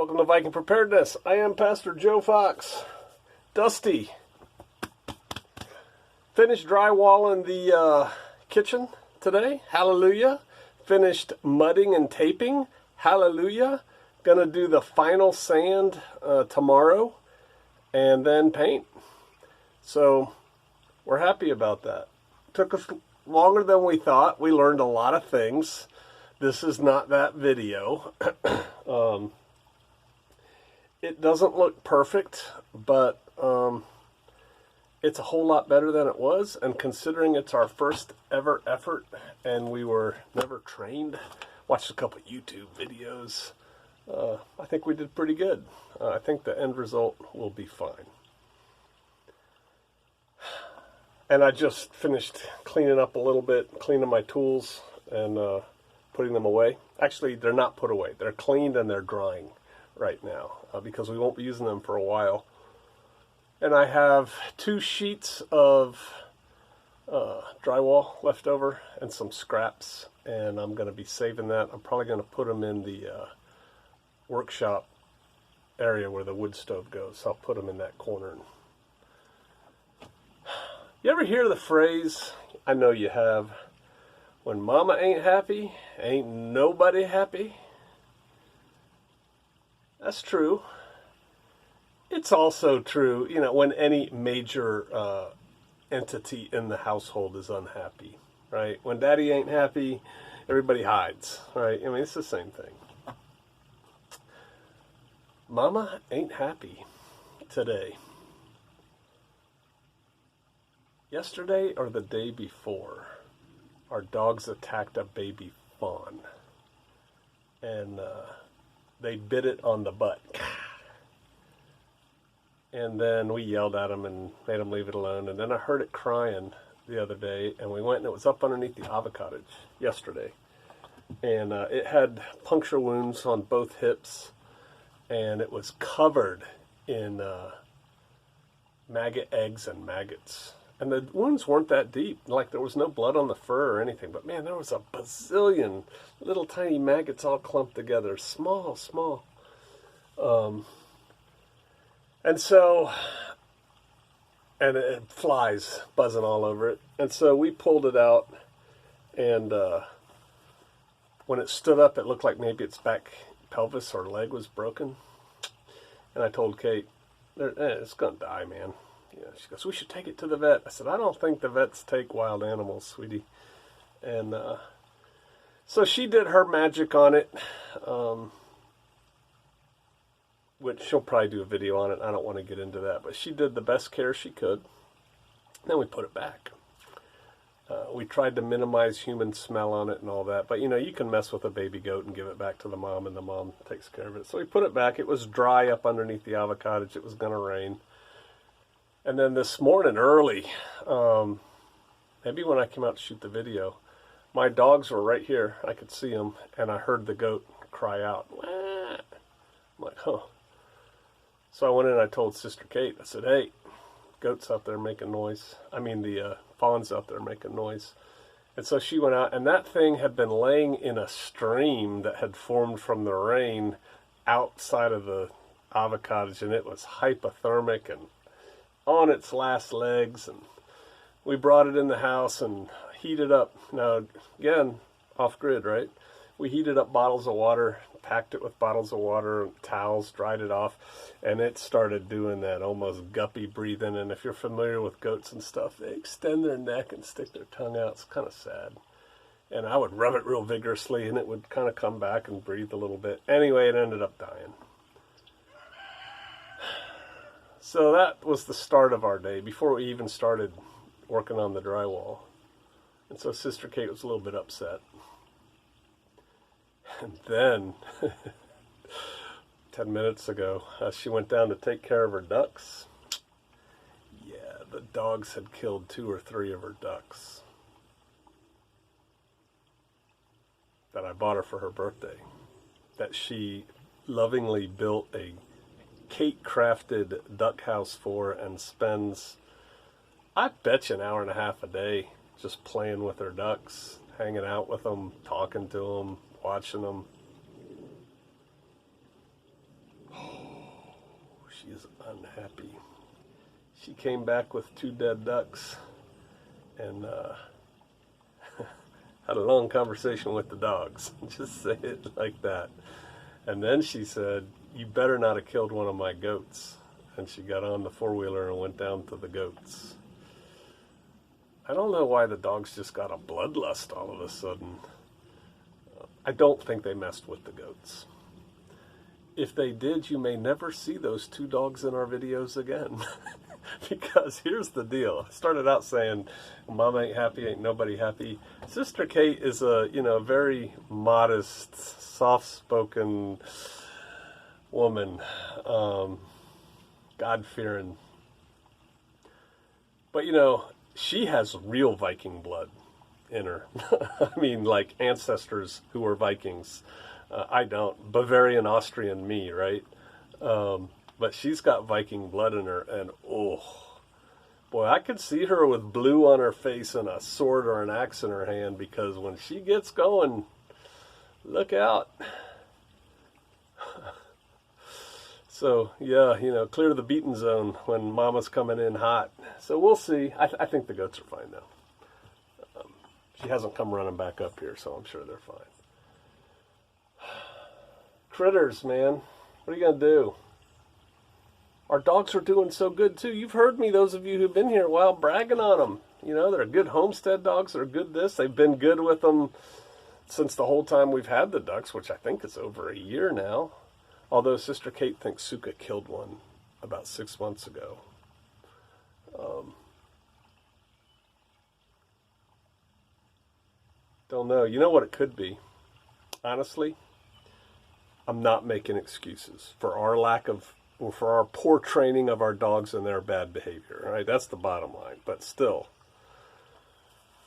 Welcome to Viking Preparedness. I am Pastor Joe Fox. Dusty. Finished drywalling the kitchen today. Hallelujah. Finished mudding and taping. Hallelujah. Gonna do the final sand tomorrow and then paint. So we're happy about that. Took us longer than we thought. We learned a lot of things. This is not that video. It doesn't look perfect, but it's a whole lot better than it was. And considering it's our first ever effort and we were never trained, watched a couple YouTube videos, I think we did pretty good. I think the end result will be fine. And I just finished cleaning up a little bit, cleaning my tools and putting them away. Actually, they're not put away. They're cleaned and they're drying right now because we won't be using them for a while. And I have 2 sheets of drywall left over and some scraps, and I'm going to be saving that. I'm probably going to put them in the workshop area where the wood stove goes. I'll put them in that corner. You ever hear the phrase, I know you have, when mama ain't happy, ain't nobody happy? That's true. It's also true, you know, when any major entity in the household is unhappy, right? When daddy ain't happy, everybody hides, right? I mean, it's the same thing. Mama ain't happy today. Yesterday or the day before, our dogs attacked a baby fawn. And they bit it on the butt. And then we yelled at him and made him leave it alone. And then I heard it crying the other day, and we went and it was up underneath the avocado yesterday. And it had puncture wounds on both hips, and it was covered in maggot eggs and maggots. And the wounds weren't that deep, like there was no blood on the fur or anything. But man, there was a bazillion little tiny maggots all clumped together, small. And so, and flies buzzing all over it. And so we pulled it out, and when it stood up, it looked like maybe its back pelvis or leg was broken. And I told Kate, it's going to die, man. Yeah, she goes, we should take it to the vet. I said, I don't think the vets take wild animals, sweetie. And so she did her magic on it, which she'll probably do a video on it. I don't want to get into that. But she did the best care she could. Then we put it back. We tried to minimize human smell on it and all that. But, you know, you can mess with a baby goat and give it back to the mom, and the mom takes care of it. So we put it back. It was dry up underneath the avocado. It was going to rain. And then this morning early, maybe when I came out to shoot the video, my dogs were right here. I could see them, and I heard the goat cry out. Wah! I'm like, huh. So I went in and I told Sister Kate, I said, hey, goat's out there making noise. I mean, the fawn's out there making noise. And so she went out, and that thing had been laying in a stream that had formed from the rain outside of the avocados, and it was hypothermic and on its last legs. And we brought it in the house and heated up. Now, again, off grid, right? We heated up bottles of water, packed it with bottles of water, towels, dried it off, and it started doing that almost guppy breathing. And if you're familiar with goats and stuff, they extend their neck and stick their tongue out. It's kind of sad. And I would rub it real vigorously, and it would kind of come back and breathe a little bit. Anyway, it ended up dying. So that was the start of our day, before we even started working on the drywall. And so Sister Kate was a little bit upset. And then, 10 minutes ago, she went down to take care of her ducks. Yeah, the dogs had killed 2 or 3 of her ducks that I bought her for her birthday, that she lovingly built a Kate-crafted duck house for, and spends, I bet you, an hour and a half a day just playing with her ducks, hanging out with them, talking to them, watching them. she is unhappy. She came back with 2 dead ducks and had a long conversation with the dogs. Just say it like that. And then she said, "You better not have killed one of my goats." And she got on the 4-wheeler and went down to the goats. I don't know why the dogs just got a bloodlust all of a sudden. I don't think they messed with the goats. If they did, you may never see those 2 dogs in our videos again. Because here's the deal. I started out saying, Mom ain't happy, ain't nobody happy. Sister Kate is a, very modest, soft-spoken woman, God-fearing. But, she has real Viking blood in her. I mean, like ancestors who were Vikings. I don't. Bavarian, Austrian me, right? But she's got Viking blood in her, and oh, boy, I could see her with blue on her face and a sword or an axe in her hand, because when she gets going, look out. So, yeah, clear the beaten zone when Mama's coming in hot. So we'll see. I think the goats are fine now. She hasn't come running back up here, so I'm sure they're fine. Critters, man. What are you going to do? Our dogs are doing so good, too. You've heard me, those of you who've been here a while, bragging on them. They're good homestead dogs. They're good this. They've been good with them since the whole time we've had the ducks, which I think is over a year now. Although Sister Kate thinks Suka killed one about 6 months ago. Don't know. You know what it could be? Honestly, I'm not making excuses for our for our poor training of our dogs and their bad behavior. Right? That's the bottom line. But still,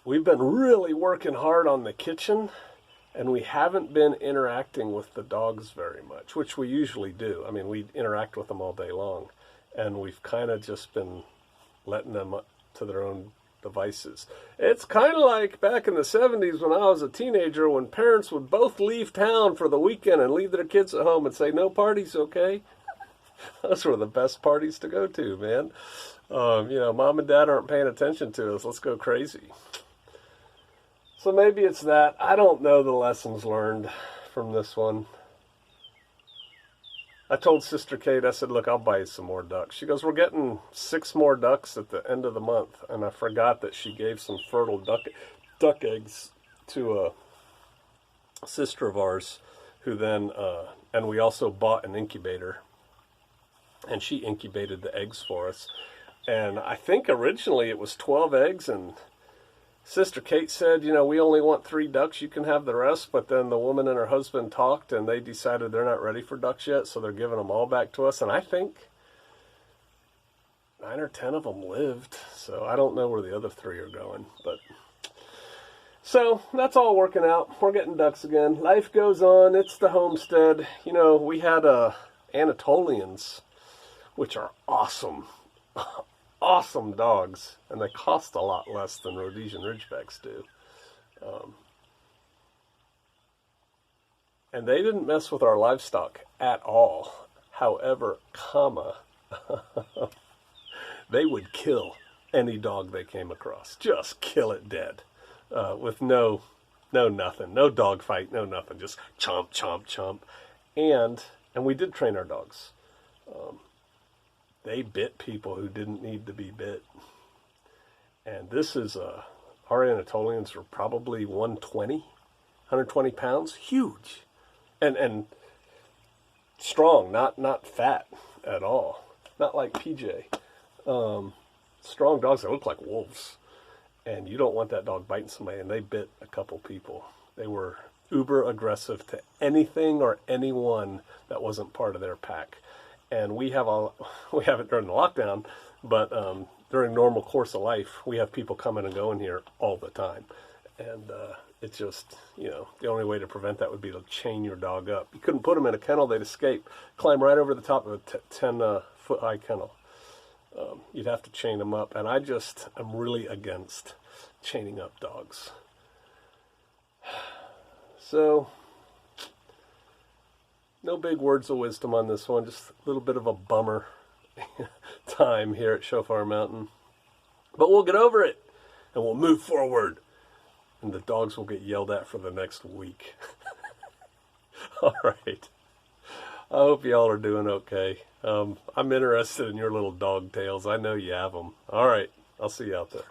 we've been really working hard on the kitchen, and we haven't been interacting with the dogs very much, which we usually do. I mean, we interact with them all day long, and we've kind of just been letting them up to their own devices. It's kind of like back in the 70s when I was a teenager, when parents would both leave town for the weekend and leave their kids at home and say, "No parties, okay?" Those were the best parties to go to, man. Mom and Dad aren't paying attention to us. Let's go crazy. So maybe it's that. I don't know the lessons learned from this one. I told Sister Kate, I said, "Look, I'll buy you some more ducks." She goes, "We're getting 6 more ducks at the end of the month." And I forgot that she gave some fertile duck eggs to a sister of ours, who then, and we also bought an incubator. And she incubated the eggs for us. And I think originally it was 12 eggs, and Sister Kate said, "We only want 3 ducks. You can have the rest." But then the woman and her husband talked, and they decided they're not ready for ducks yet, so they're giving them all back to us. And I think 9 or 10 of them lived. So I don't know where the other 3 are going. But so that's all working out. We're getting ducks again. Life goes on. It's the homestead. We had Anatolians, which are awesome. Awesome dogs, and they cost a lot less than Rhodesian Ridgebacks do. And they didn't mess with our livestock at all. However, they would kill any dog they came across. Just kill it dead. With no nothing. No dog fight, no nothing. Just chomp, chomp, chomp. And we did train our dogs. They bit people who didn't need to be bit. And this is, our Anatolians are probably 120 pounds. Huge. And strong, not fat at all. Not like PJ. Strong dogs that look like wolves. And you don't want that dog biting somebody. And they bit a couple people. They were uber aggressive to anything or anyone that wasn't part of their pack. And we have it during the lockdown, but during normal course of life, we have people coming and going here all the time. And it's just, the only way to prevent that would be to chain your dog up. You couldn't put them in a kennel, they'd escape. Climb right over the top of a 10-foot high kennel. You'd have to chain them up. And I just am really against chaining up dogs. So, no big words of wisdom on this one, just a little bit of a bummer time here at Shofar Mountain. But we'll get over it, and we'll move forward. And the dogs will get yelled at for the next week. All right. I hope y'all are doing okay. I'm interested in your little dog tales. I know you have them. All right. I'll see you out there.